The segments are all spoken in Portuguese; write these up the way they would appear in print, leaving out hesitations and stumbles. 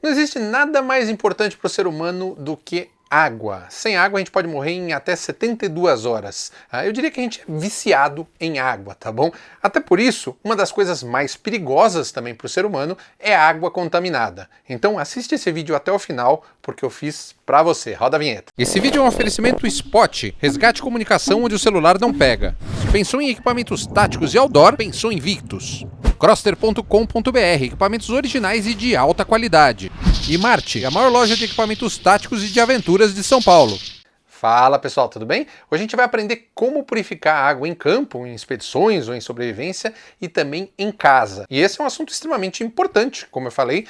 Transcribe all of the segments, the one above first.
Não existe nada mais importante para o ser humano do que água. Sem água a gente pode morrer em até 72 horas. Eu diria que a gente é viciado em água, tá bom? Até por isso, uma das coisas mais perigosas também para o ser humano é a água contaminada. Então assiste esse vídeo até o final, porque eu fiz pra você. Roda a vinheta. Esse vídeo é um oferecimento Spot, resgate comunicação onde o celular não pega. Pensou em equipamentos táticos e outdoor? Pensou em Victus. Crosster.com.br, equipamentos originais e de alta qualidade. E Marte, a maior loja de equipamentos táticos e de aventuras de São Paulo. Fala pessoal, tudo bem? Hoje a gente vai aprender como purificar a água em campo, em expedições ou em sobrevivência e também em casa. E esse é um assunto extremamente importante, como eu falei,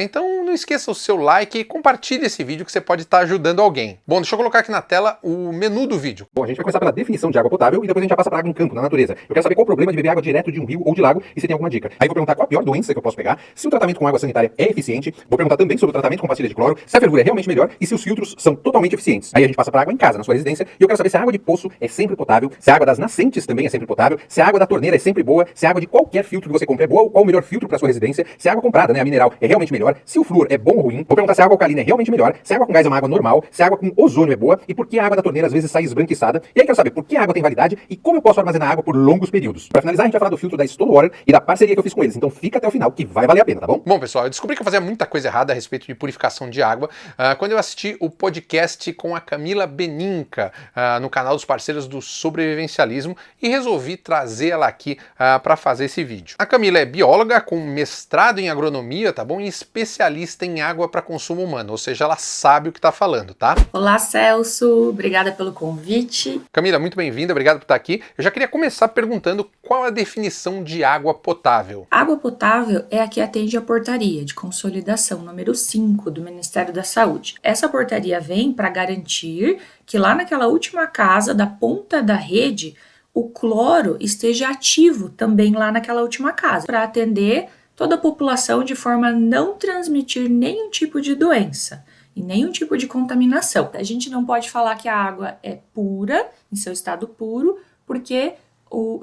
então não esqueça o seu like e compartilhe esse vídeo que você pode estar ajudando alguém. Bom, deixa eu colocar aqui na tela o menu do vídeo. Bom, a gente vai começar pela definição de água potável e depois a gente já passa para água em campo, na natureza. Eu quero saber qual o problema de beber água direto de um rio ou de lago e se tem alguma dica. Aí vou perguntar qual a pior doença que eu posso pegar, se o tratamento com água sanitária é eficiente, vou perguntar também sobre o tratamento com pastilha de cloro, se a fervura é realmente melhor e se os filtros são totalmente eficientes. Aí a gente passa para água em casa, na sua residência, e eu quero saber se a água de poço é sempre potável, se a água das nascentes também é sempre potável, se a água da torneira é sempre boa, se a água de qualquer filtro que você compra é boa ou qual o melhor filtro para sua residência, se a água comprada, né, a mineral, é realmente melhor, se o flúor é bom ou ruim, vou perguntar se a água alcalina é realmente melhor, se a água com gás é uma água normal, se a água com ozônio é boa e por que a água da torneira às vezes sai esbranquiçada. E aí quero saber por que a água tem validade e como eu posso armazenar água por longos períodos. Para finalizar, a gente vai falar do filtro da Stonewater e da parceria que eu fiz com eles, então fica até o final que vai valer a pena, tá bom? Bom pessoal, eu descobri que eu fazia muita coisa errada a respeito de purificação de água quando eu assisti o podcast com a Camila Beninca no canal dos parceiros do Sobrevivencialismo e resolvi trazer ela aqui para fazer esse vídeo. A Camila é bióloga com mestrado em agronomia, tá bom? E especialista em água para consumo humano, ou seja, ela sabe o que está falando, tá? Olá Celso, obrigada pelo convite. Camila, muito bem-vinda, obrigado por estar aqui. Eu já queria começar perguntando qual a definição de água potável. Água potável é a que atende a portaria de consolidação número 5 do Ministério da Saúde. Essa portaria vem para garantir que lá naquela última casa da ponta da rede, o cloro esteja ativo também lá naquela última casa, para atender toda a população de forma a não transmitir nenhum tipo de doença e nenhum tipo de contaminação. A gente não pode falar que a água é pura, em seu estado puro, porque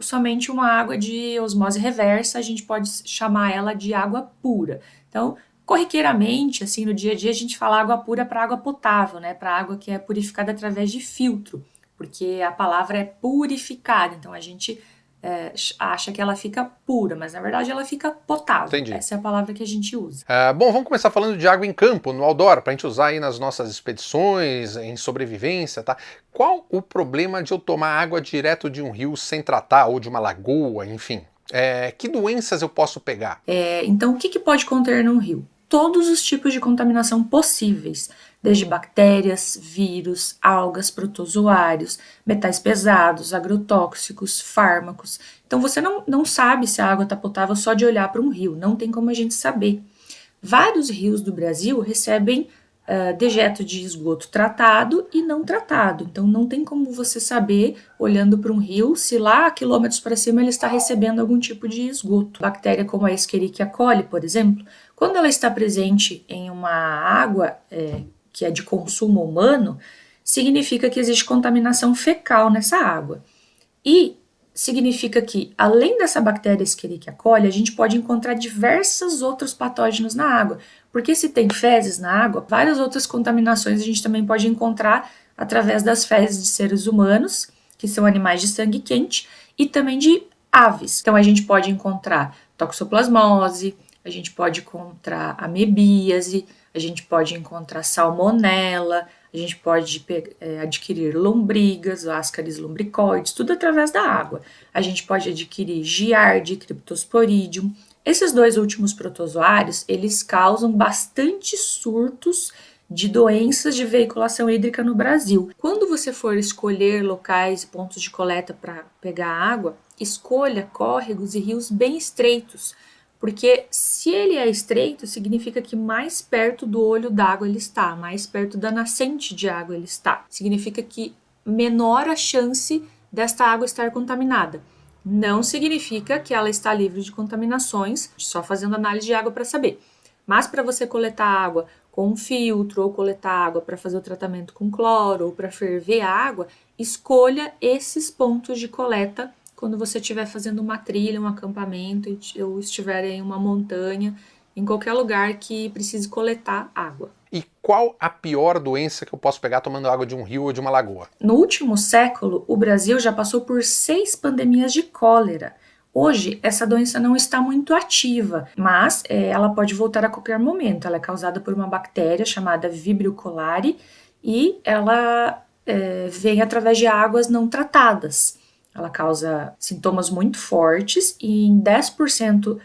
somente uma água de osmose reversa a gente pode chamar ela de água pura. Então, corriqueiramente, assim, no dia a dia, a gente fala água pura para água potável, né? Para água que é purificada através de filtro, porque a palavra é purificada, então a gente acha que ela fica pura, mas na verdade ela fica potável. Entendi. Essa é a palavra que a gente usa. Bom, vamos começar falando de água em campo, no outdoor, para a gente usar aí nas nossas expedições, em sobrevivência, tá? Qual o problema de eu tomar água direto de um rio sem tratar, ou de uma lagoa, enfim? Que doenças eu posso pegar? Então, o que pode conter num rio? Todos os tipos de contaminação possíveis, desde bactérias, vírus, algas, protozoários, metais pesados, agrotóxicos, fármacos. Então você não sabe se a água está potável só de olhar para um rio, não tem como a gente saber. Vários rios do Brasil recebem dejeto de esgoto tratado e não tratado, então não tem como você saber, olhando para um rio, se lá quilômetros para cima ele está recebendo algum tipo de esgoto. Bactéria como a Escherichia coli, por exemplo, quando ela está presente em uma água que é de consumo humano, significa que existe contaminação fecal nessa água. E significa que, além dessa bactéria Escherichia coli, a gente pode encontrar diversos outros patógenos na água, porque se tem fezes na água, várias outras contaminações a gente também pode encontrar através das fezes de seres humanos, que são animais de sangue quente, e também de aves. Então a gente pode encontrar toxoplasmose, a gente pode encontrar amebíase, a gente pode encontrar salmonela, a gente pode adquirir lombrigas, ascaris lumbricoides, tudo através da água. A gente pode adquirir giardia, cryptosporidium. Esses dois últimos protozoários, eles causam bastante surtos de doenças de veiculação hídrica no Brasil. Quando você for escolher locais e pontos de coleta para pegar água, escolha córregos e rios bem estreitos, porque se ele é estreito, significa que mais perto do olho d'água ele está, mais perto da nascente de água ele está. Significa que menor a chance desta água estar contaminada. Não significa que ela está livre de contaminações, só fazendo análise de água para saber. Mas para você coletar água com um filtro, ou coletar água para fazer o tratamento com cloro, ou para ferver a água, escolha esses pontos de coleta quando você estiver fazendo uma trilha, um acampamento, ou estiver em uma montanha em qualquer lugar que precise coletar água. E qual a pior doença que eu posso pegar tomando água de um rio ou de uma lagoa? No último século, o Brasil já passou por 6 pandemias de cólera. Hoje, essa doença não está muito ativa, mas ela pode voltar a qualquer momento. Ela é causada por uma bactéria chamada Vibrio cholerae e ela vem através de águas não tratadas. Ela causa sintomas muito fortes e em 10%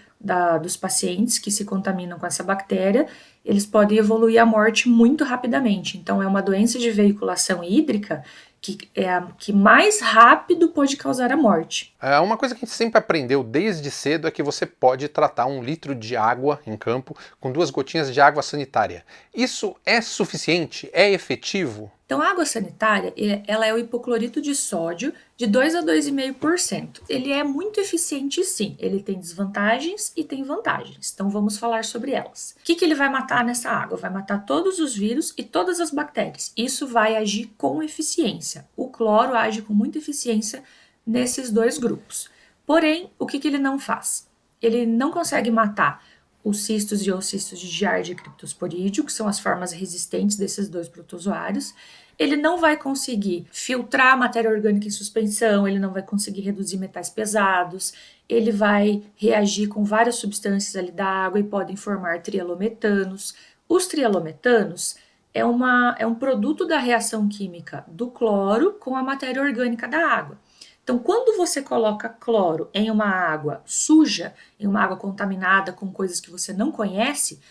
dos pacientes que se contaminam com essa bactéria, eles podem evoluir à morte muito rapidamente. Então, é uma doença de veiculação hídrica que é a que mais rápido pode causar a morte. Uma coisa que a gente sempre aprendeu desde cedo é que você pode tratar 1 litro de água em campo com 2 gotinhas de água sanitária. Isso é suficiente? É efetivo? Então, a água sanitária, ela é o hipoclorito de sódio de 2 a 2,5%. Ele é muito eficiente, sim. Ele tem desvantagens e tem vantagens. Então, vamos falar sobre elas. O que ele vai matar nessa água? Vai matar todos os vírus e todas as bactérias. Isso vai agir com eficiência. O cloro age com muita eficiência nesses 2 grupos. Porém, o que ele não faz? Ele não consegue matar os cistos e oocistos de Giardia criptosporídeo, que são as formas resistentes desses 2 protozoários. Ele não vai conseguir filtrar a matéria orgânica em suspensão, ele não vai conseguir reduzir metais pesados, ele vai reagir com várias substâncias ali da água e podem formar trialometanos. Os trialometanos é um produto da reação química do cloro com a matéria orgânica da água. Então, quando você coloca cloro em uma água suja, em uma água contaminada com coisas que você não conhece,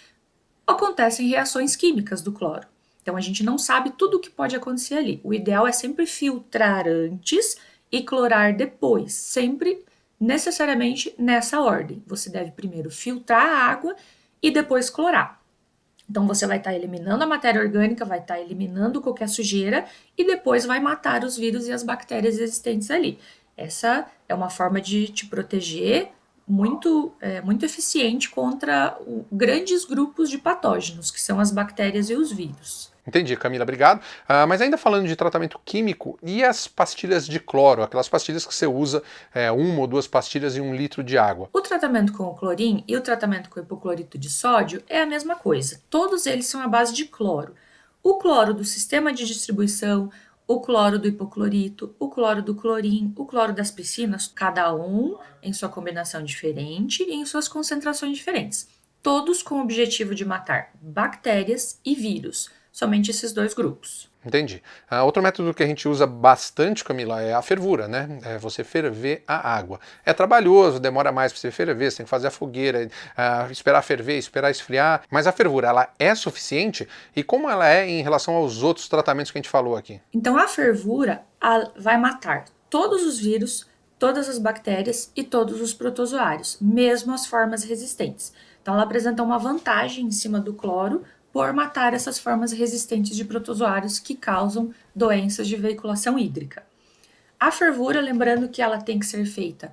acontecem reações químicas do cloro. Então, a gente não sabe tudo o que pode acontecer ali. O ideal é sempre filtrar antes e clorar depois, sempre necessariamente nessa ordem. Você deve primeiro filtrar a água e depois clorar. Então, você vai estar eliminando a matéria orgânica, vai estar eliminando qualquer sujeira e depois vai matar os vírus e as bactérias existentes ali. Essa é uma forma de te proteger muito eficiente contra grandes grupos de patógenos, que são as bactérias e os vírus. Entendi, Camila, obrigado. Mas ainda falando de tratamento químico, e as pastilhas de cloro, aquelas pastilhas que você usa 1 ou 2 pastilhas em 1 litro de água? O tratamento com o clorim e o tratamento com o hipoclorito de sódio é a mesma coisa. Todos eles são à base de cloro. O cloro do sistema de distribuição, o cloro do hipoclorito, o cloro do clorim, o cloro das piscinas, cada um em sua combinação diferente e em suas concentrações diferentes. Todos com o objetivo de matar bactérias e vírus. Somente esses 2 grupos. Entendi. Outro método que a gente usa bastante, Camila, é a fervura, né? É você ferver a água. É trabalhoso, demora mais para você ferver, você tem que fazer a fogueira, esperar ferver, esperar esfriar, mas a fervura, ela é suficiente? E como ela é em relação aos outros tratamentos que a gente falou aqui? Então, a fervura vai matar todos os vírus, todas as bactérias e todos os protozoários, mesmo as formas resistentes. Então, ela apresenta uma vantagem em cima do cloro, por matar essas formas resistentes de protozoários que causam doenças de veiculação hídrica. A fervura, lembrando que ela tem que ser feita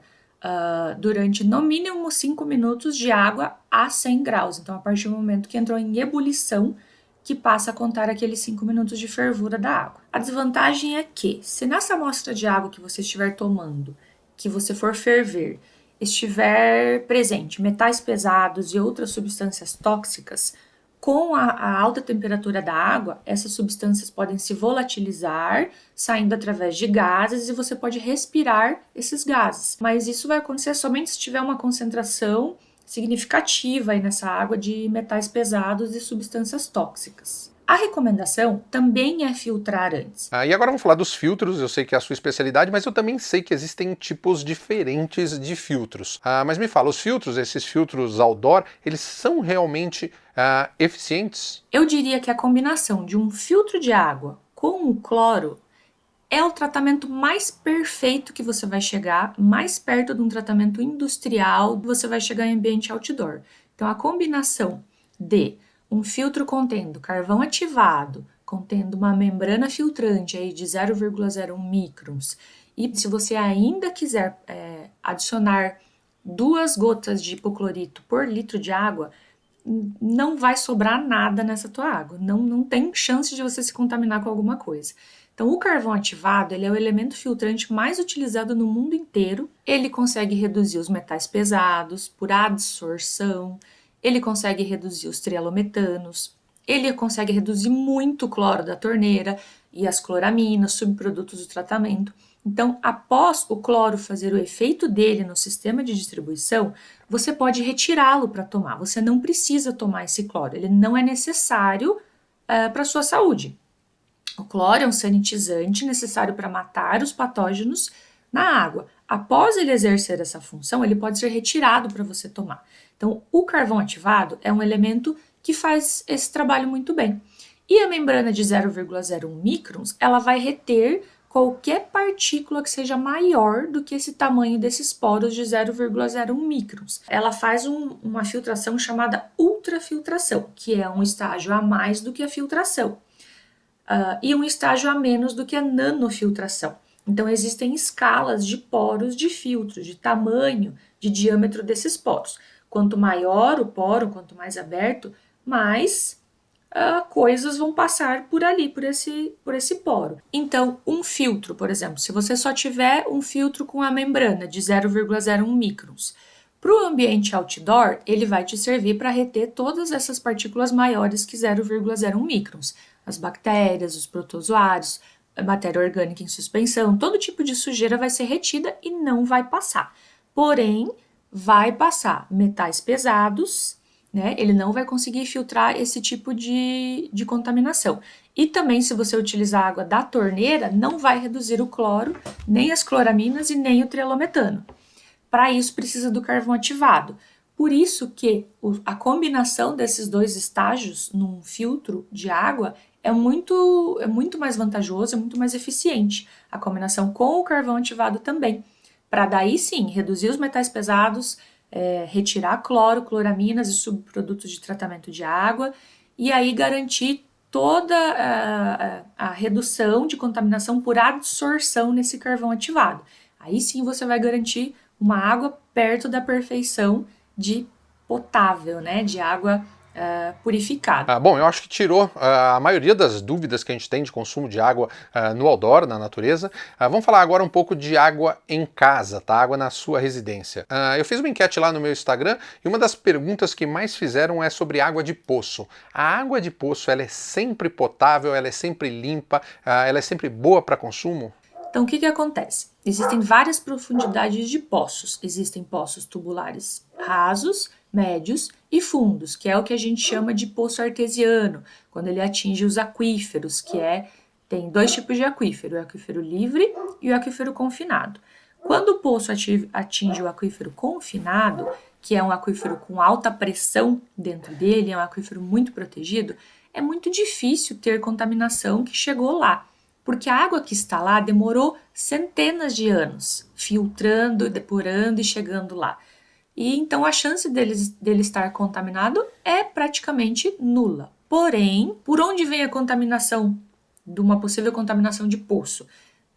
durante no mínimo 5 minutos de água a 100 graus. Então, a partir do momento que entrou em ebulição, que passa a contar aqueles 5 minutos de fervura da água. A desvantagem é que, se nessa amostra de água que você estiver tomando, que você for ferver, estiver presente metais pesados e outras substâncias tóxicas, com a alta temperatura da água, essas substâncias podem se volatilizar, saindo através de gases, e você pode respirar esses gases. Mas isso vai acontecer somente se tiver uma concentração significativa aí nessa água de metais pesados e substâncias tóxicas. A recomendação também é filtrar antes. E agora vamos falar dos filtros. Eu sei que é a sua especialidade, mas eu também sei que existem tipos diferentes de filtros. Mas me fala, os filtros, esses filtros outdoor, eles são realmente eficientes? Eu diria que a combinação de um filtro de água com o cloro é o tratamento mais perfeito que você vai chegar, mais perto de um tratamento industrial, você vai chegar em ambiente outdoor. Então, a combinação de um filtro contendo carvão ativado, contendo uma membrana filtrante aí de 0,01 microns, e se você ainda quiser adicionar 2 gotas de hipoclorito por litro de água, não vai sobrar nada nessa tua água, não tem chance de você se contaminar com alguma coisa. Então, o carvão ativado, ele é o elemento filtrante mais utilizado no mundo inteiro. Ele consegue reduzir os metais pesados por adsorção, ele consegue reduzir os trialometanos, ele consegue reduzir muito o cloro da torneira e as cloraminas, subprodutos do tratamento. Então, após o cloro fazer o efeito dele no sistema de distribuição, você pode retirá-lo para tomar. Você não precisa tomar esse cloro, ele não é necessário para a sua saúde. O cloro é um sanitizante necessário para matar os patógenos na água. Após ele exercer essa função, ele pode ser retirado para você tomar. Então, o carvão ativado é um elemento que faz esse trabalho muito bem. E a membrana de 0,01 microns, ela vai reter qualquer partícula que seja maior do que esse tamanho desses poros de 0,01 microns. Ela faz uma filtração chamada ultrafiltração, que é um estágio a mais do que a filtração, e um estágio a menos do que a nanofiltração. Então, existem escalas de poros de filtro, de tamanho, de diâmetro desses poros. Quanto maior o poro, quanto mais aberto, mais coisas vão passar por ali, por esse poro. Então, um filtro, por exemplo, se você só tiver um filtro com a membrana de 0,01 microns, para o ambiente outdoor, ele vai te servir para reter todas essas partículas maiores que 0,01 microns. As bactérias, os protozoários, a matéria orgânica em suspensão, todo tipo de sujeira vai ser retida e não vai passar. Porém, vai passar metais pesados, né? Ele não vai conseguir filtrar esse tipo de contaminação. E também, se você utilizar a água da torneira, não vai reduzir o cloro, nem as cloraminas e nem o trialometano. Para isso, precisa do carvão ativado. Por isso que a combinação desses dois estágios num filtro de água é muito mais vantajoso, é muito mais eficiente. A combinação com o carvão ativado também, para daí sim reduzir os metais pesados, retirar cloro, cloraminas e subprodutos de tratamento de água e aí garantir toda a redução de contaminação por absorção nesse carvão ativado. Aí sim você vai garantir uma água perto da perfeição de potável, né, de água purificada. Bom, eu acho que tirou a maioria das dúvidas que a gente tem de consumo de água no outdoor, na natureza. Vamos falar agora um pouco de água em casa, tá? Água na sua residência. Eu fiz uma enquete lá no meu Instagram e uma das perguntas que mais fizeram é sobre água de poço. A água de poço, ela é sempre potável, ela é sempre limpa, ela é sempre boa para consumo? Então, o que acontece? Existem várias profundidades de poços. Existem poços tubulares rasos, médios e fundos, que é o que a gente chama de poço artesiano, quando ele atinge os aquíferos, tem dois tipos de aquífero, o aquífero livre e o aquífero confinado. Quando o poço atinge o aquífero confinado, que é um aquífero com alta pressão dentro dele, é um aquífero muito protegido, é muito difícil ter contaminação que chegou lá. Porque a água que está lá demorou centenas de anos, filtrando, depurando e chegando lá. E então a chance dele estar contaminado é praticamente nula. Porém, por onde vem a contaminação, de uma possível contaminação de poço?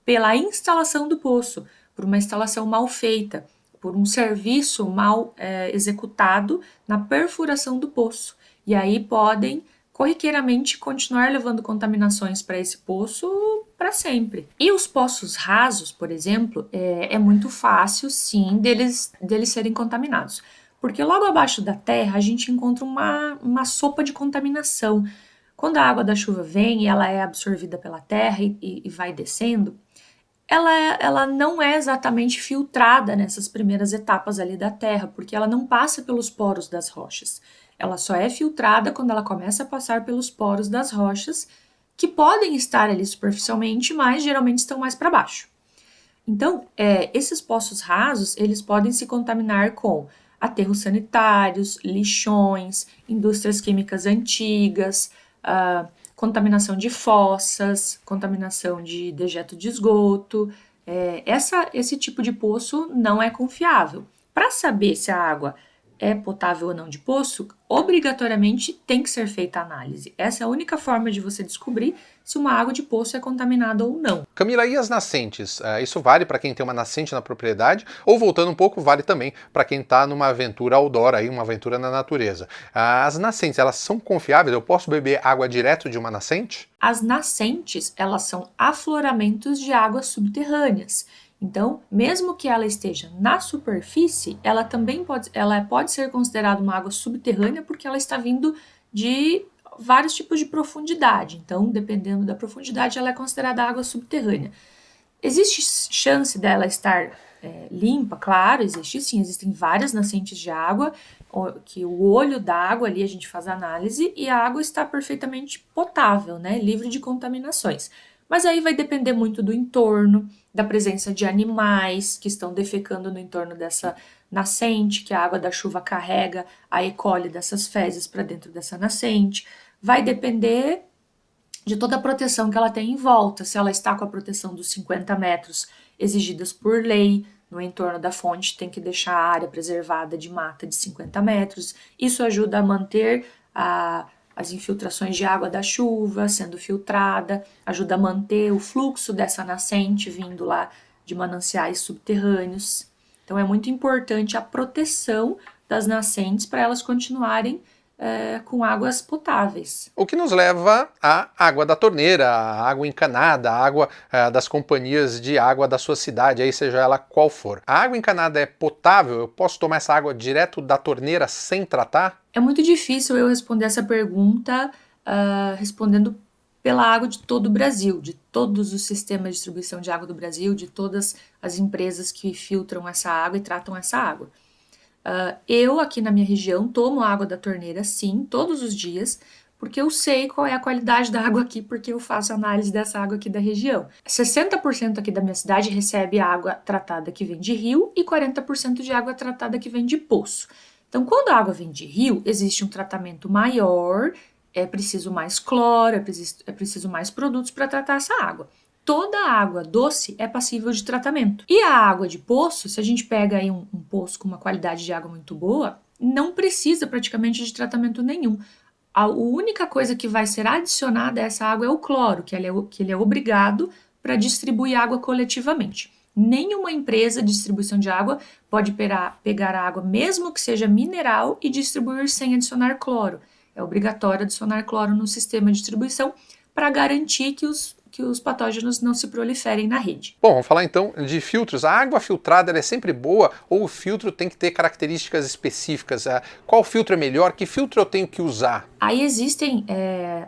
Pela instalação do poço, por uma instalação mal feita, por um serviço mal executado na perfuração do poço. E aí podem corriqueiramente continuar levando contaminações para esse poço para sempre. E os poços rasos, por exemplo, é muito fácil, sim, deles serem contaminados. Porque logo abaixo da terra a gente encontra uma sopa de contaminação. Quando a água da chuva vem e ela é absorvida pela terra e vai descendo, ela não é exatamente filtrada nessas primeiras etapas ali da terra, porque ela não passa pelos poros das rochas. Ela só é filtrada quando ela começa a passar pelos poros das rochas, que podem estar ali superficialmente, mas geralmente estão mais para baixo. Então, esses poços rasos, eles podem se contaminar com aterros sanitários, lixões, indústrias químicas antigas, contaminação de fossas, contaminação de dejeto de esgoto. Esse tipo de poço não é confiável. Para saber se a água é potável ou não de poço, obrigatoriamente tem que ser feita a análise. Essa é a única forma de você descobrir se uma água de poço é contaminada ou não. Camila, e as nascentes? Isso vale para quem tem uma nascente na propriedade, ou voltando um pouco, vale também para quem está numa aventura outdoor, uma aventura na natureza. As nascentes, elas são confiáveis? Eu posso beber água direto de uma nascente? As nascentes, elas são afloramentos de águas subterrâneas. Então, mesmo que ela esteja na superfície, ela também pode ser considerada uma água subterrânea porque ela está vindo de vários tipos de profundidade. Então, dependendo da profundidade, ela é considerada água subterrânea. Existe chance dela estar limpa? Claro, existe sim. Existem várias nascentes de água, que o olho da água ali a gente faz a análise e a água está perfeitamente potável, né? Livre de contaminações. Mas aí vai depender muito do entorno, da presença de animais que estão defecando no entorno dessa nascente, que a água da chuva carrega a E. coli dessas fezes para dentro dessa nascente. Vai depender de toda a proteção que ela tem em volta, se ela está com a proteção dos 50 metros exigidas por lei. No entorno da fonte tem que deixar a área preservada de mata de 50 metros. Isso ajuda a manter as infiltrações de água da chuva sendo filtrada, ajuda a manter o fluxo dessa nascente vindo lá de mananciais subterrâneos. Então é muito importante a proteção das nascentes para elas continuarem com águas potáveis. O que nos leva à água da torneira, à água encanada, à água das companhias de água da sua cidade, aí seja ela qual for. A água encanada é potável? Eu posso tomar essa água direto da torneira sem tratar? É muito difícil eu responder essa pergunta respondendo pela água de todo o Brasil, de todos os sistemas de distribuição de água do Brasil, de todas as empresas que filtram essa água e tratam essa água. Eu, aqui na minha região, tomo água da torneira, sim, todos os dias, porque eu sei qual é a qualidade da água aqui, porque eu faço análise dessa água aqui da região. 60% aqui da minha cidade recebe água tratada que vem de rio e 40% de água tratada que vem de poço. Então, quando a água vem de rio, existe um tratamento maior, é preciso mais cloro, é preciso mais produtos para tratar essa água. Toda água doce é passível de tratamento. E a água de poço, se a gente pega aí um poço com uma qualidade de água muito boa, não precisa praticamente de tratamento nenhum. A única coisa que vai ser adicionada a essa água é o cloro, que ele é obrigado para distribuir água coletivamente. Nenhuma empresa de distribuição de água pode pegar a água, mesmo que seja mineral, e distribuir sem adicionar cloro. É obrigatório adicionar cloro no sistema de distribuição para garantir que os patógenos não se proliferem na rede. Bom, vamos falar então de filtros. A água filtrada ela é sempre boa ou o filtro tem que ter características específicas? Qual filtro é melhor? Que filtro eu tenho que usar? Aí existem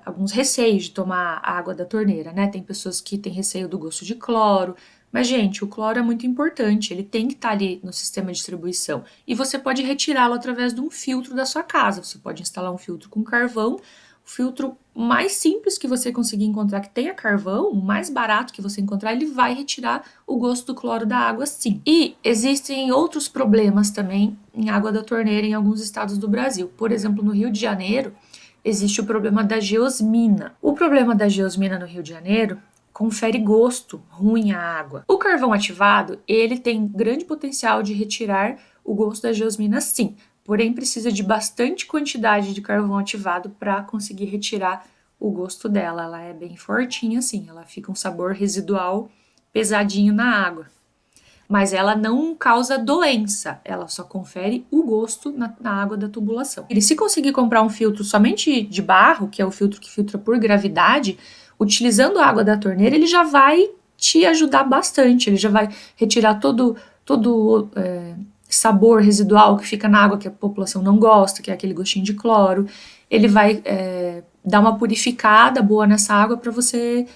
alguns receios de tomar a água da torneira, né? Tem pessoas que têm receio do gosto de cloro, mas, gente, o cloro é muito importante, ele tem que estar ali no sistema de distribuição. E você pode retirá-lo através de um filtro da sua casa. Você pode instalar um filtro com carvão. O filtro mais simples que você conseguir encontrar que tenha carvão, o mais barato que você encontrar, ele vai retirar o gosto do cloro da água, sim. E existem outros problemas também em água da torneira em alguns estados do Brasil. Por exemplo, no Rio de Janeiro, existe o problema da geosmina. O problema da geosmina no Rio de Janeiro confere gosto ruim à água. O carvão ativado, ele tem grande potencial de retirar o gosto da geosmina, sim. Porém, precisa de bastante quantidade de carvão ativado para conseguir retirar o gosto dela. Ela é bem fortinha, assim, ela fica um sabor residual pesadinho na água. Mas ela não causa doença, ela só confere o gosto na água da tubulação. E se conseguir comprar um filtro somente de barro, que é o filtro que filtra por gravidade, utilizando a água da torneira, ele já vai te ajudar bastante, ele já vai retirar todo sabor residual que fica na água que a população não gosta, que é aquele gostinho de cloro. Ele vai dar uma purificada boa nessa água para você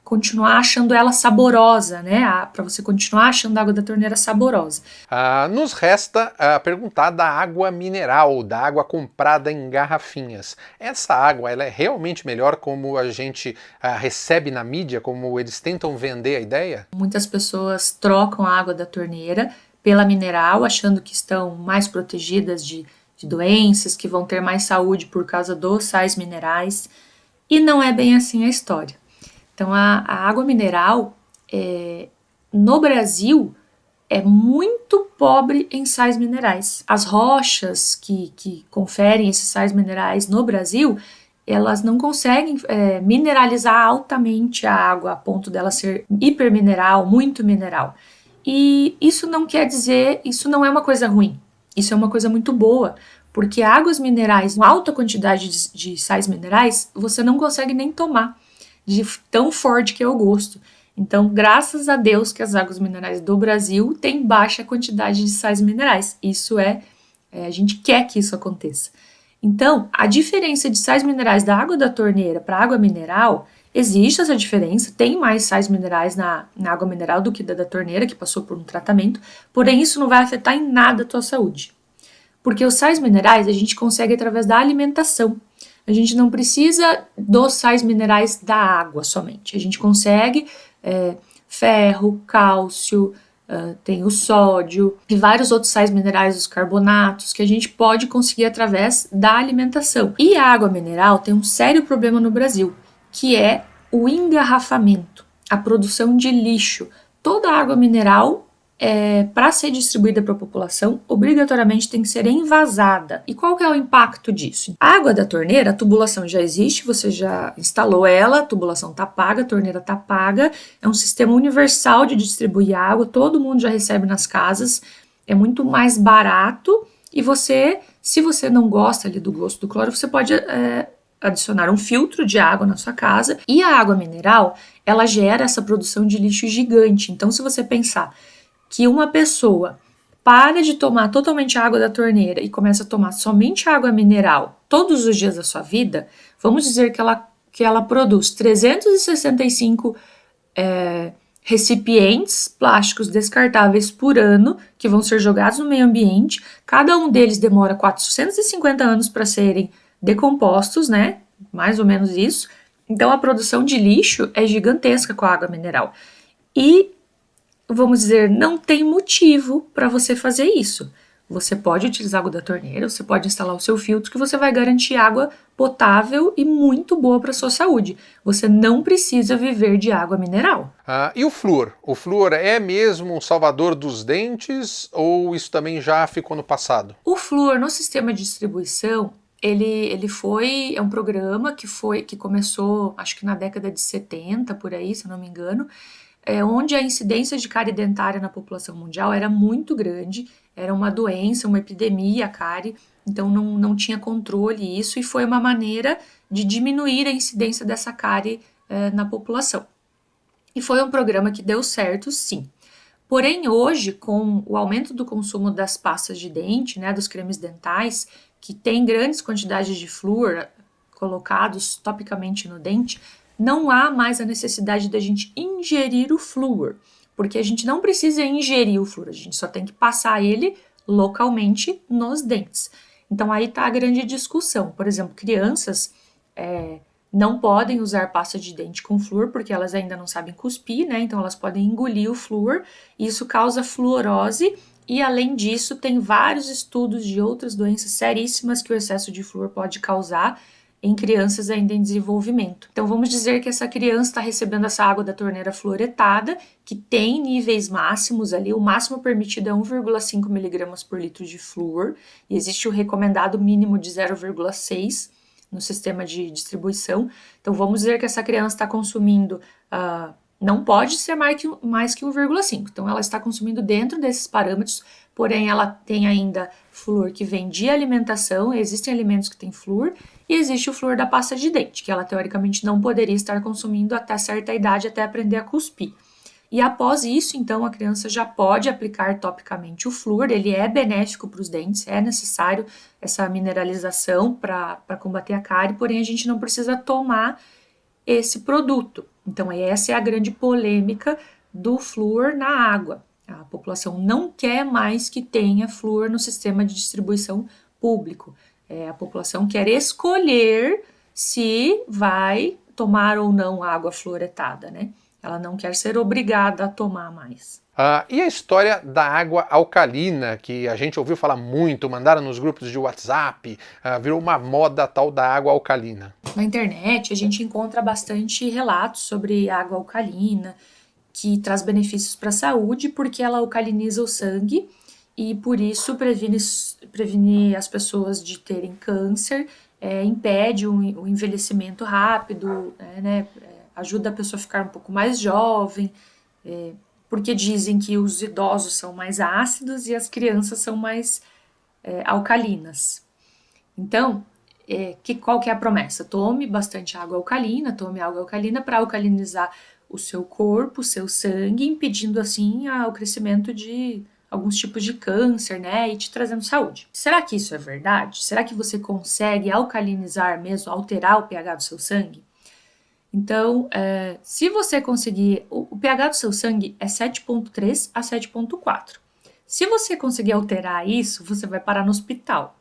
continuar achando ela saborosa, né? Para você continuar achando a água da torneira saborosa. Nos resta perguntar da água mineral, da água comprada em garrafinhas. Essa água ela é realmente melhor como a gente recebe na mídia, como eles tentam vender a ideia? Muitas pessoas trocam a água da torneira pela mineral, achando que estão mais protegidas de doenças, que vão ter mais saúde por causa dos sais minerais. E não é bem assim a história. Então, a água mineral, no Brasil, é muito pobre em sais minerais. As rochas que conferem esses sais minerais no Brasil, elas não conseguem mineralizar altamente a água, a ponto dela ser hipermineral, muito mineral. E isso não quer dizer, isso não é uma coisa ruim, isso é uma coisa muito boa, porque águas minerais, com alta quantidade de sais minerais, você não consegue nem tomar, de tão forte que é o gosto. Então, graças a Deus que as águas minerais do Brasil têm baixa quantidade de sais minerais. Isso a gente quer que isso aconteça. Então, a diferença de sais minerais da água da torneira para a água mineral, existe essa diferença, tem mais sais minerais na água mineral do que da torneira, que passou por um tratamento, porém isso não vai afetar em nada a tua saúde. Porque os sais minerais a gente consegue através da alimentação. A gente não precisa dos sais minerais da água somente. A gente consegue ferro, cálcio, tem o sódio e vários outros sais minerais, os carbonatos, que a gente pode conseguir através da alimentação. E a água mineral tem um sério problema no Brasil, que é o engarrafamento, a produção de lixo. Toda água mineral, para ser distribuída para a população, obrigatoriamente tem que ser envasada. E qual que é o impacto disso? A água da torneira, a tubulação já existe, você já instalou ela, a tubulação está paga, a torneira está paga, é um sistema universal de distribuir água, todo mundo já recebe nas casas, é muito mais barato e se você não gosta ali do gosto do cloro, você pode adicionar um filtro de água na sua casa. E a água mineral, ela gera essa produção de lixo gigante. Então, se você pensar que uma pessoa para de tomar totalmente a água da torneira e começa a tomar somente água mineral todos os dias da sua vida, vamos dizer que ela produz 365 recipientes plásticos descartáveis por ano, que vão ser jogados no meio ambiente. Cada um deles demora 450 anos para serem decompostos, né? Mais ou menos isso. Então, a produção de lixo é gigantesca com a água mineral. E vamos dizer, não tem motivo para você fazer isso. Você pode utilizar água da torneira, você pode instalar o seu filtro, que você vai garantir água potável e muito boa para a sua saúde. Você não precisa viver de água mineral. E o flúor? O flúor é mesmo um salvador dos dentes ou isso também já ficou no passado? O flúor no sistema de distribuição, ele é um programa que começou, acho que na década de 70, por aí, se eu não me engano, onde a incidência de cárie dentária na população mundial era muito grande, era uma doença, uma epidemia a cárie, então não tinha controle isso, e foi uma maneira de diminuir a incidência dessa cárie na população. E foi um programa que deu certo, sim. Porém, hoje, com o aumento do consumo das pastas de dente, né, dos cremes dentais, que tem grandes quantidades de flúor colocados topicamente no dente, não há mais a necessidade da gente ingerir o flúor, porque a gente não precisa ingerir o flúor, a gente só tem que passar ele localmente nos dentes. Então aí está a grande discussão. Por exemplo, crianças não podem usar pasta de dente com flúor porque elas ainda não sabem cuspir, né? Então elas podem engolir o flúor, e isso causa fluorose. E além disso, tem vários estudos de outras doenças seríssimas que o excesso de flúor pode causar em crianças ainda em desenvolvimento. Então vamos dizer que essa criança está recebendo essa água da torneira fluoretada, que tem níveis máximos ali, o máximo permitido é 1,5 mg por litro de flúor, e existe o recomendado mínimo de 0,6 no sistema de distribuição. Então vamos dizer que essa criança está consumindo, não pode ser mais que 1,5, então ela está consumindo dentro desses parâmetros, porém ela tem ainda flúor que vem de alimentação, existem alimentos que têm flúor, e existe o flúor da pasta de dente, que ela teoricamente não poderia estar consumindo até certa idade, até aprender a cuspir. E após isso, então, a criança já pode aplicar topicamente o flúor, ele é benéfico para os dentes, é necessário essa mineralização para combater a cárie, porém a gente não precisa tomar esse produto. Então, essa é a grande polêmica do flúor na água. A população não quer mais que tenha flúor no sistema de distribuição público. A população quer escolher se vai tomar ou não água fluoretada, né? Ela não quer ser obrigada a tomar mais. E a história da água alcalina, que a gente ouviu falar muito, mandaram nos grupos de WhatsApp, virou uma moda tal da água alcalina. Na internet a gente encontra bastante relatos sobre água alcalina, que traz benefícios para a saúde, porque ela alcaliniza o sangue e por isso previne as pessoas de terem câncer, impede o envelhecimento rápido, né, ajuda a pessoa a ficar um pouco mais jovem, porque dizem que os idosos são mais ácidos e as crianças são mais alcalinas. Então, qual que é a promessa? Tome bastante água alcalina para alcalinizar o seu corpo, o seu sangue, impedindo assim o crescimento de alguns tipos de câncer, né, e te trazendo saúde. Será que isso é verdade? Será que você consegue alcalinizar mesmo, alterar o pH do seu sangue? Então, se você conseguir, o pH do seu sangue é 7,3 a 7,4. Se você conseguir alterar isso, você vai parar no hospital.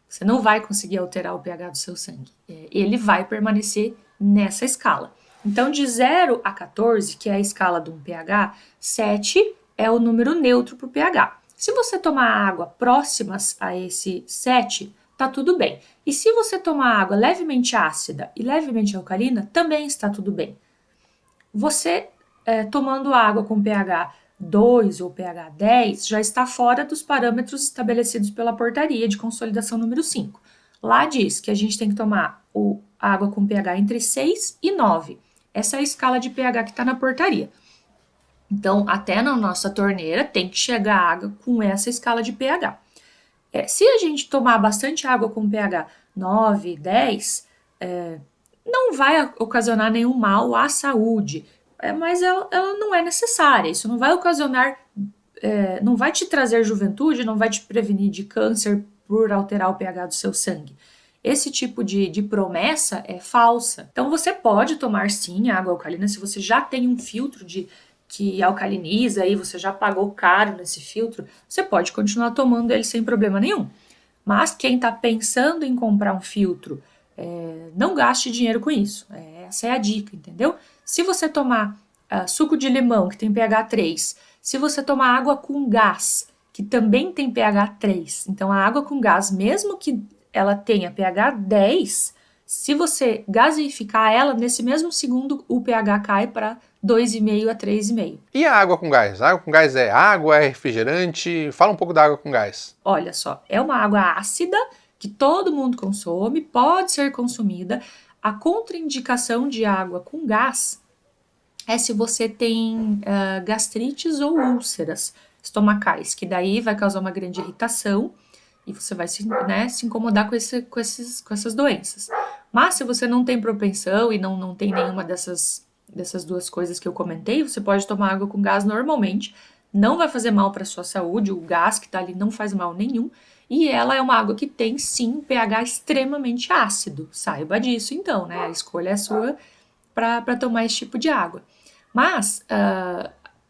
Você não vai conseguir alterar o pH do seu sangue. Ele vai permanecer nessa escala. Então, de 0 a 14, que é a escala de um pH, 7 é o número neutro para o pH. Se você tomar água próximas a esse 7, tá tudo bem. E se você tomar água levemente ácida e levemente alcalina, também está tudo bem. Você, tomando água com pH 2 ou pH 10, já está fora dos parâmetros estabelecidos pela portaria de consolidação número 5. Lá diz que a gente tem que tomar água com pH entre 6 e 9. Essa é a escala de pH que está na portaria. Então, até na nossa torneira tem que chegar água com essa escala de pH. Se a gente tomar bastante água com pH 9, 10, não vai ocasionar nenhum mal à saúde, mas ela não é necessária. Isso não vai ocasionar, não vai te trazer juventude, não vai te prevenir de câncer por alterar o pH do seu sangue. Esse tipo de promessa é falsa. Então, você pode tomar sim água alcalina se você já tem um filtro que alcaliniza e você já pagou caro nesse filtro, você pode continuar tomando ele sem problema nenhum. Mas quem está pensando em comprar um filtro, não gaste dinheiro com isso. Essa é a dica, entendeu? Se você tomar suco de limão, que tem pH 3, se você tomar água com gás, que também tem pH 3, então a água com gás, mesmo que ela tenha pH 10, se você gasificar ela, nesse mesmo segundo o pH cai para 2,5 a 3,5. E a água com gás? A água com gás é água, é refrigerante? Fala um pouco da água com gás. Olha só, é uma água ácida que todo mundo consome, pode ser consumida. A contraindicação de água com gás é se você tem gastrites ou úlceras estomacais, que daí vai causar uma grande irritação e você vai se incomodar com essas doenças. Mas se você não tem propensão e não tem nenhuma dessas duas coisas que eu comentei, você pode tomar água com gás normalmente, não vai fazer mal para sua saúde, o gás que está ali não faz mal nenhum, e ela é uma água que tem sim um pH extremamente ácido, saiba disso então, né? A escolha é sua para tomar esse tipo de água. Mas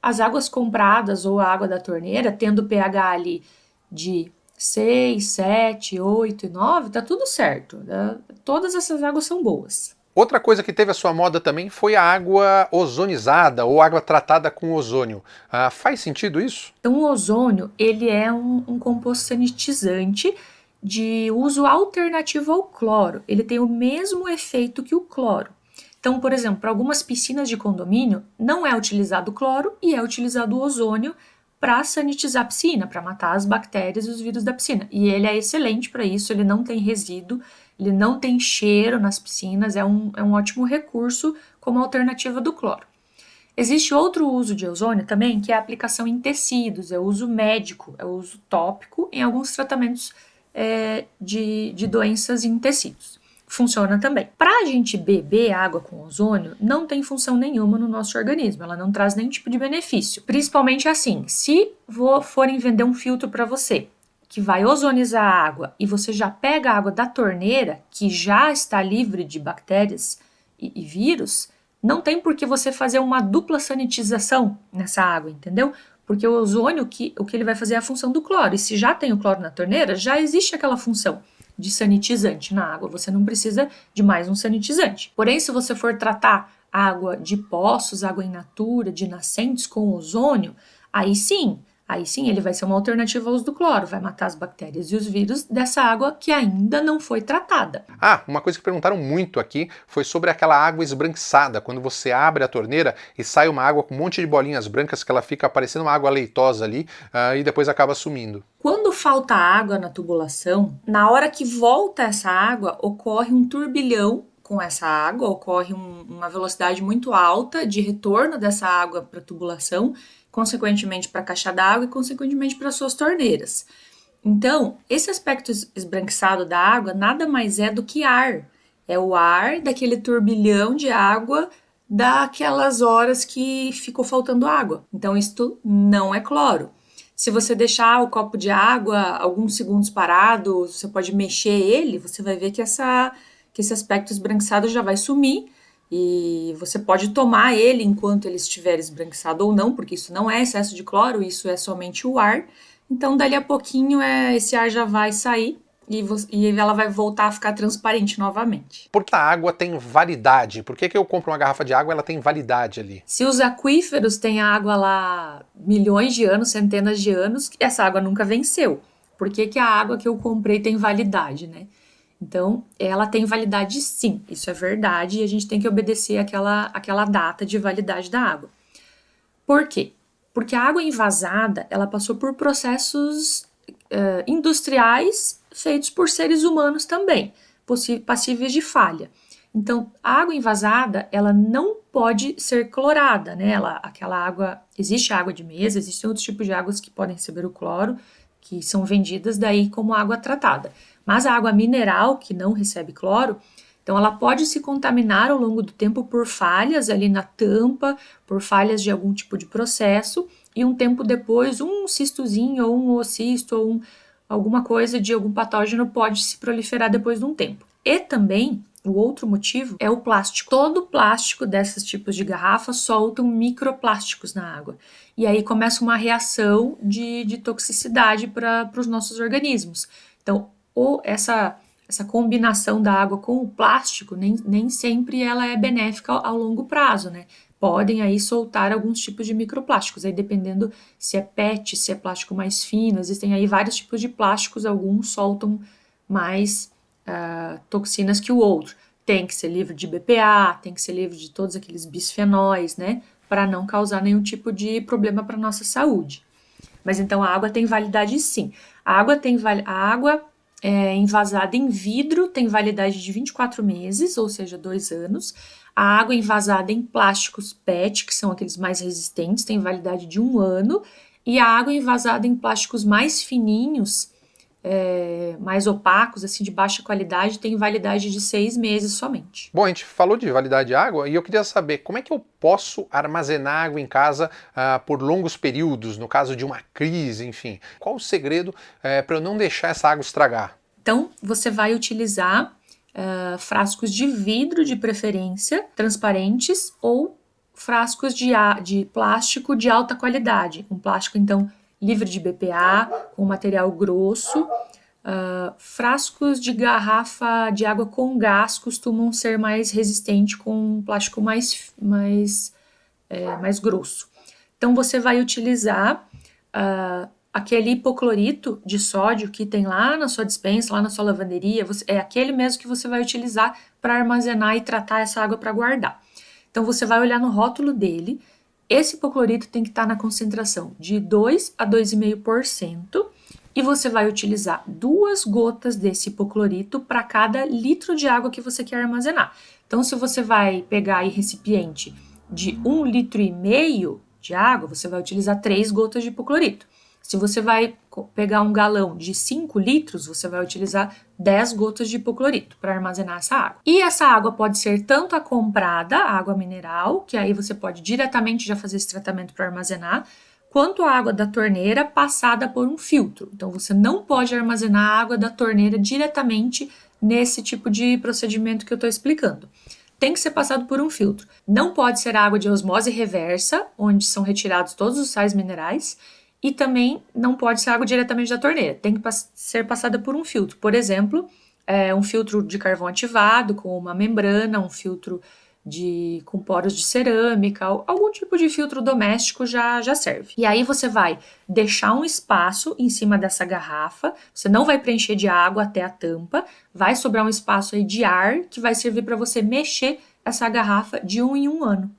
as águas compradas ou a água da torneira, tendo pH ali de 6, 7, 8 e 9, tá tudo certo, né? Todas essas águas são boas. Outra coisa que teve a sua moda também foi a água ozonizada ou água tratada com ozônio. Faz sentido isso? Então, o ozônio, ele é um composto sanitizante de uso alternativo ao cloro. Ele tem o mesmo efeito que o cloro. Então, por exemplo, para algumas piscinas de condomínio, não é utilizado cloro e é utilizado o ozônio para sanitizar a piscina, para matar as bactérias e os vírus da piscina. E ele é excelente para isso, ele não tem resíduo, ele não tem cheiro nas piscinas, é um ótimo recurso como alternativa do cloro. Existe outro uso de ozônio também, que é a aplicação em tecidos, é o uso médico, é o uso tópico em alguns tratamentos de doenças em tecidos. Funciona também. Para a gente beber água com ozônio, não tem função nenhuma no nosso organismo, ela não traz nenhum tipo de benefício. Principalmente assim, se forem vender um filtro para você, que vai ozonizar a água, e você já pega a água da torneira, que já está livre de bactérias e vírus, não tem por que você fazer uma dupla sanitização nessa água, entendeu? Porque o ozônio, o que ele vai fazer é a função do cloro, e se já tem o cloro na torneira, já existe aquela função de sanitizante na água, você não precisa de mais um sanitizante. Porém, se você for tratar água de poços, água in natura, de nascentes com ozônio, aí sim ele vai ser uma alternativa ao uso do cloro, vai matar as bactérias e os vírus dessa água que ainda não foi tratada. Uma coisa que perguntaram muito aqui foi sobre aquela água esbranquiçada, quando você abre a torneira e sai uma água com um monte de bolinhas brancas que ela fica parecendo uma água leitosa ali e depois acaba sumindo. Quando falta água na tubulação, na hora que volta essa água, ocorre um turbilhão com essa água, ocorre uma velocidade muito alta de retorno dessa água para a tubulação, consequentemente para a caixa d'água e consequentemente para suas torneiras. Então, esse aspecto esbranquiçado da água nada mais é do que ar. É o ar daquele turbilhão de água daquelas horas que ficou faltando água. Então, isto não é cloro. Se você deixar o copo de água alguns segundos parado, você pode mexer ele, você vai ver que esse aspecto esbranquiçado já vai sumir e você pode tomar ele enquanto ele estiver esbranquiçado ou não, porque isso não é excesso de cloro, isso é somente o ar. Então, dali a pouquinho, esse ar já vai sair e ela vai voltar a ficar transparente novamente. Porque a água tem validade. Por que eu compro uma garrafa de água e ela tem validade ali? Se os aquíferos têm água lá milhões de anos, centenas de anos, essa água nunca venceu. Por que a água que eu comprei tem validade, né? Então, ela tem validade sim, isso é verdade, e a gente tem que obedecer aquela data de validade da água. Por quê? Porque a água envasada, ela passou por processos industriais feitos por seres humanos também, passíveis de falha. Então, a água envasada, ela não pode ser clorada, né? Aquela água, existe água de mesa, existem outros tipos de águas que podem receber o cloro, que são vendidas daí como água tratada. Mas a água mineral, que não recebe cloro, então ela pode se contaminar ao longo do tempo por falhas ali na tampa, por falhas de algum tipo de processo, e um tempo depois um cistozinho ou um oocisto ou alguma coisa de algum patógeno pode se proliferar depois de um tempo. E também, o outro motivo é o plástico. Todo plástico desses tipos de garrafa soltam microplásticos na água. E aí começa uma reação de toxicidade para os nossos organismos. Então, essa combinação da água com o plástico, nem sempre ela é benéfica ao longo prazo, né? Podem aí soltar alguns tipos de microplásticos, aí dependendo se é PET, se é plástico mais fino, existem aí vários tipos de plásticos, alguns soltam mais toxinas que o outro. Tem que ser livre de BPA, tem que ser livre de todos aqueles bisfenóis, né? Para não causar nenhum tipo de problema para a nossa saúde. Mas então a água tem validade sim. A água envasada em vidro tem validade de 24 meses, ou seja, 2 anos. A água envasada em plásticos PET, que são aqueles mais resistentes, tem validade de 1 ano. E a água envasada em plásticos mais fininhos, mais opacos, assim, de baixa qualidade, tem validade de 6 meses somente. Bom, a gente falou de validade de água e eu queria saber como é que eu posso armazenar água em casa por longos períodos, no caso de uma crise, enfim. Qual o segredo para eu não deixar essa água estragar? Então, você vai utilizar frascos de vidro, de preferência, transparentes, ou frascos de plástico de alta qualidade. Um plástico, então, livre de BPA, com material grosso. Frascos de garrafa de água com gás costumam ser mais resistentes, com um plástico mais grosso. Então, você vai utilizar aquele hipoclorito de sódio que tem lá na sua despensa, lá na sua lavanderia, é aquele mesmo que você vai utilizar para armazenar e tratar essa água para guardar. Então, você vai olhar no rótulo dele. Esse hipoclorito tem que estar na concentração de 2 a 2,5%, e você vai utilizar 2 gotas desse hipoclorito para cada litro de água que você quer armazenar. Então, se você vai pegar aí recipiente de 1,5 litro de água, você vai utilizar 3 gotas de hipoclorito. Se você vai pegar um galão de 5 litros, você vai utilizar 10 gotas de hipoclorito para armazenar essa água. E essa água pode ser tanto a comprada, a água mineral, que aí você pode diretamente já fazer esse tratamento para armazenar, quanto a água da torneira passada por um filtro. Então, você não pode armazenar a água da torneira diretamente nesse tipo de procedimento que eu estou explicando. Tem que ser passado por um filtro. Não pode ser água de osmose reversa, onde são retirados todos os sais minerais, e também não pode ser água diretamente da torneira, tem que ser passada por um filtro. Por exemplo, um filtro de carvão ativado com uma membrana, um filtro com poros de cerâmica, algum tipo de filtro doméstico já serve. E aí você vai deixar um espaço em cima dessa garrafa, você não vai preencher de água até a tampa, vai sobrar um espaço aí de ar que vai servir para você mexer essa garrafa de 1 em 1 ano.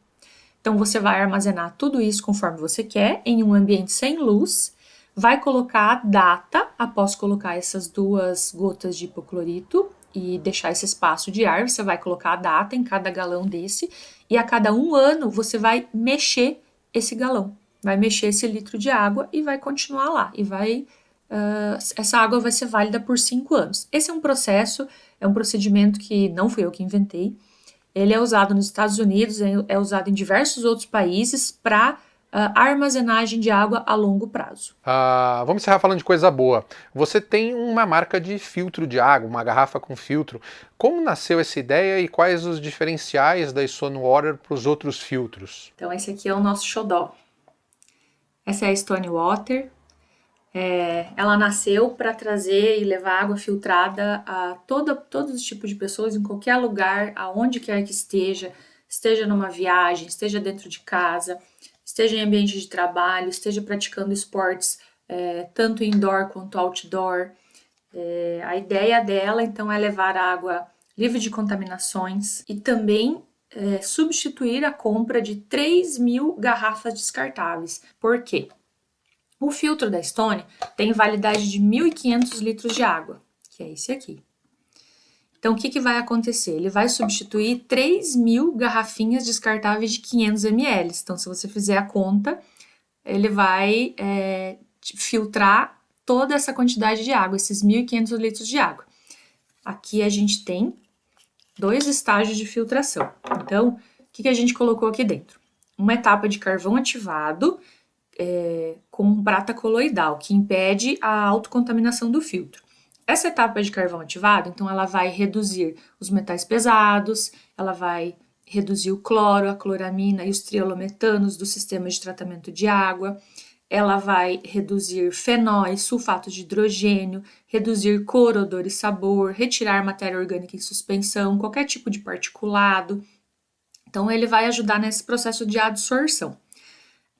Então, você vai armazenar tudo isso conforme você quer, em um ambiente sem luz, vai colocar a data após colocar essas 2 gotas de hipoclorito e deixar esse espaço de ar, você vai colocar a data em cada galão desse, e a cada 1 ano você vai mexer esse galão, vai mexer esse litro de água e vai continuar lá, e essa água vai ser válida por 5 anos. Esse é um procedimento que não fui eu que inventei. Ele é usado nos Estados Unidos, é usado em diversos outros países para armazenagem de água a longo prazo. Vamos encerrar falando de coisa boa. Você tem uma marca de filtro de água, uma garrafa com filtro. Como nasceu essa ideia e quais os diferenciais da Stone Water para os outros filtros? Então esse aqui é o nosso xodó. Essa é a Stone Water. Ela nasceu para trazer e levar água filtrada a todos os tipos de pessoas, em qualquer lugar, aonde quer que esteja numa viagem, esteja dentro de casa, esteja em ambiente de trabalho, esteja praticando esportes, tanto indoor quanto outdoor. A ideia dela, então, é levar água livre de contaminações e também substituir a compra de 3.000 garrafas descartáveis. Por quê? O filtro da Stone tem validade de 1.500 litros de água, que é esse aqui. Então, o que vai acontecer? Ele vai substituir 3.000 garrafinhas descartáveis de 500 ml. Então, se você fizer a conta, ele vai filtrar toda essa quantidade de água, esses 1.500 litros de água. Aqui a gente tem 2 estágios de filtração. Então, o que a gente colocou aqui dentro? Uma etapa de carvão ativado, com prata coloidal, que impede a autocontaminação do filtro. Essa etapa de carvão ativado, então, ela vai reduzir os metais pesados, ela vai reduzir o cloro, a cloramina e os trialometanos do sistema de tratamento de água, ela vai reduzir fenóis, sulfatos de hidrogênio, reduzir cor, odor e sabor, retirar matéria orgânica em suspensão, qualquer tipo de particulado. Então, ele vai ajudar nesse processo de adsorção.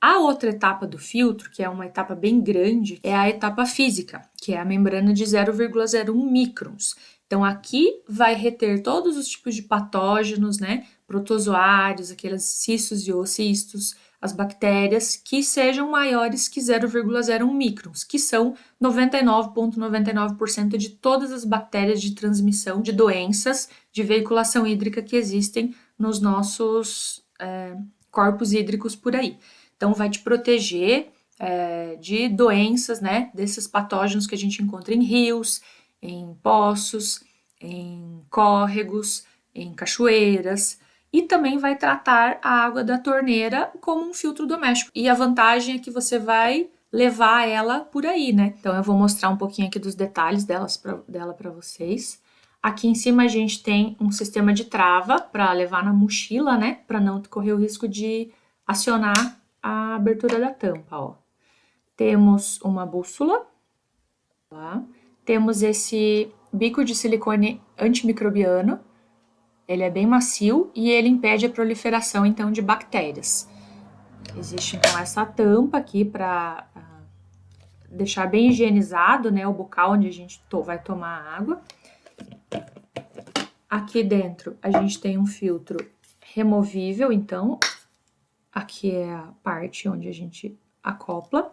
A outra etapa do filtro, que é uma etapa bem grande, é a etapa física, que é a membrana de 0,01 microns. Então, aqui vai reter todos os tipos de patógenos, né? Protozoários, aqueles cistos e oocistos, as bactérias que sejam maiores que 0,01 microns, que são 99,99% de todas as bactérias de transmissão de doenças de veiculação hídrica que existem nos nossos corpos hídricos por aí. Então, vai te proteger de doenças, né, desses patógenos que a gente encontra em rios, em poços, em córregos, em cachoeiras, e também vai tratar a água da torneira como um filtro doméstico. E a vantagem é que você vai levar ela por aí, né? Então, eu vou mostrar um pouquinho aqui dos detalhes dela para vocês. Aqui em cima a gente tem um sistema de trava para levar na mochila, né? Para não correr o risco de acionar a abertura da tampa, ó. Temos uma bússola, tá? Temos esse bico de silicone antimicrobiano, ele é bem macio e ele impede a proliferação, então, de bactérias. Existe, então, essa tampa aqui para deixar bem higienizado, né, o bocal onde a gente vai tomar a água. Aqui dentro a gente tem um filtro removível, então, aqui é a parte onde a gente acopla.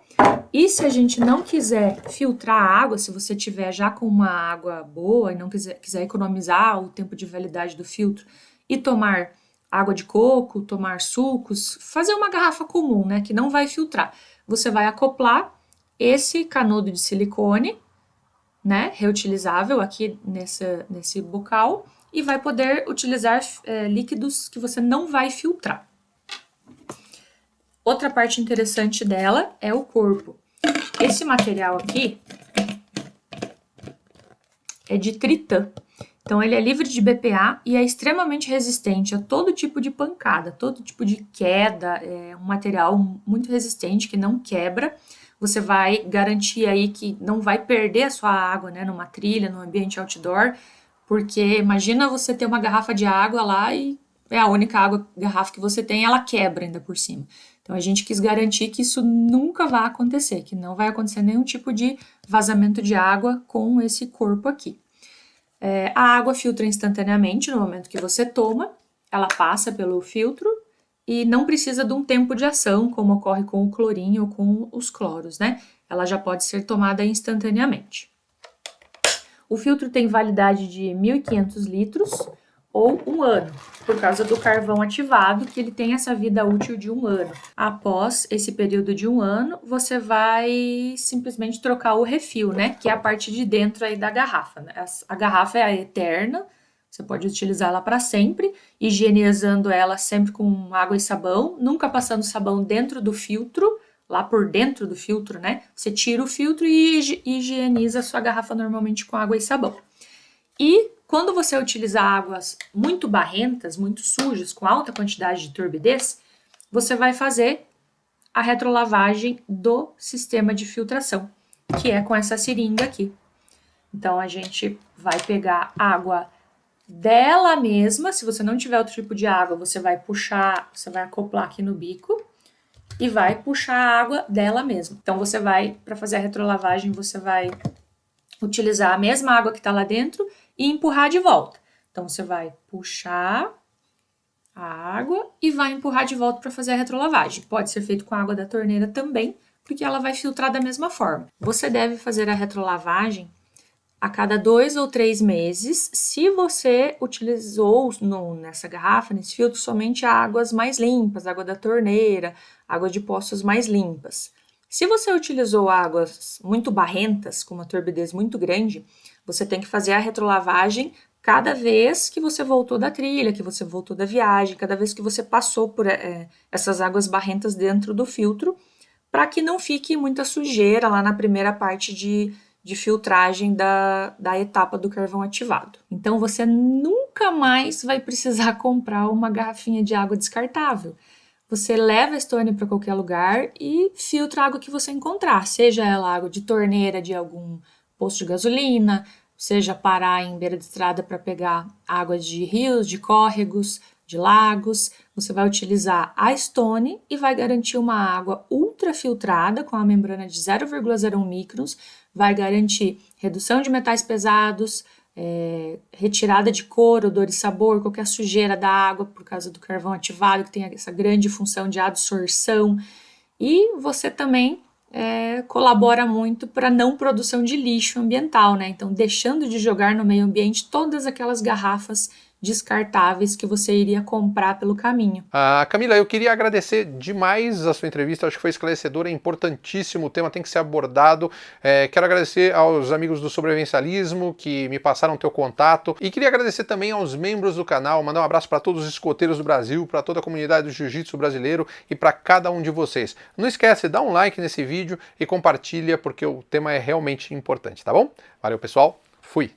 E se a gente não quiser filtrar a água, se você tiver já com uma água boa e não quiser economizar o tempo de validade do filtro e tomar água de coco, tomar sucos, fazer uma garrafa comum, né, que não vai filtrar, você vai acoplar esse canudo de silicone, né, reutilizável aqui nesse bocal e vai poder utilizar líquidos que você não vai filtrar. Outra parte interessante dela é o corpo. Esse material aqui é de tritã. Então, ele é livre de BPA e é extremamente resistente a todo tipo de pancada, todo tipo de queda. É um material muito resistente, que não quebra. Você vai garantir aí que não vai perder a sua água, né, numa trilha, num ambiente outdoor, porque imagina você ter uma garrafa de água lá e é a única garrafa que você tem, ela quebra ainda por cima. Então, a gente quis garantir que isso nunca vai acontecer, que não vai acontecer nenhum tipo de vazamento de água com esse corpo aqui. A água filtra instantaneamente no momento que você toma, ela passa pelo filtro e não precisa de um tempo de ação, como ocorre com o clorinho ou com os cloros, né? Ela já pode ser tomada instantaneamente. O filtro tem validade de 1.500 litros ou 1 ano, por causa do carvão ativado, que ele tem essa vida útil de 1 ano. Após esse período de 1 ano, você vai simplesmente trocar o refil, né? Que é a parte de dentro aí da garrafa, né? A garrafa é a eterna, Você pode utilizar ela para sempre, higienizando ela sempre com água e sabão, nunca passando sabão dentro do filtro, lá por dentro do filtro, né? Você tira o filtro e higieniza a sua garrafa normalmente com água e sabão. E quando você utilizar águas muito barrentas, muito sujas, com alta quantidade de turbidez, você vai fazer a retrolavagem do sistema de filtração, que é com essa seringa aqui. Então, a gente vai pegar água dela mesma. Se você não tiver outro tipo de água, você vai puxar, você vai acoplar aqui no bico e vai puxar a água dela mesma. Então, você vai, para fazer a retrolavagem, você vai utilizar a mesma água que está lá dentro e empurrar de volta. Então, você vai puxar a água e vai empurrar de volta para fazer a retrolavagem. Pode ser feito com a água da torneira também, porque ela vai filtrar da mesma forma. Você deve fazer a retrolavagem a cada 2 ou 3 meses, se você utilizou nessa garrafa, nesse filtro, somente águas mais limpas, água da torneira, água de poços mais limpas. Se você utilizou águas muito barrentas, com uma turbidez muito grande, você tem que fazer a retrolavagem cada vez que você voltou da trilha, que você voltou da viagem, cada vez que você passou por essas águas barrentas dentro do filtro, para que não fique muita sujeira lá na primeira parte de filtragem da etapa do carvão ativado. Então, você nunca mais vai precisar comprar uma garrafinha de água descartável. Você leva a Stone para qualquer lugar e filtra a água que você encontrar, seja ela água de torneira de algum posto de gasolina, seja parar em beira de estrada para pegar água de rios, de córregos, de lagos. Você vai utilizar a Stone e vai garantir uma água ultrafiltrada com a membrana de 0,01 microns, vai garantir redução de metais pesados, retirada de cor, odor e sabor, qualquer sujeira da água por causa do carvão ativado, que tem essa grande função de adsorção. E você também colabora muito para a não produção de lixo ambiental, né? Então, deixando de jogar no meio ambiente todas aquelas garrafas descartáveis que você iria comprar pelo caminho. Camila, eu queria agradecer demais a sua entrevista, acho que foi esclarecedora, é importantíssimo, o tema tem que ser abordado. Quero agradecer aos amigos do Sobrevivencialismo que me passaram o teu contato e queria agradecer também aos membros do canal, mandar um abraço para todos os escoteiros do Brasil, para toda a comunidade do jiu-jitsu brasileiro e para cada um de vocês. Não esquece, dá um like nesse vídeo e compartilha porque o tema é realmente importante, tá bom? Valeu, pessoal, fui!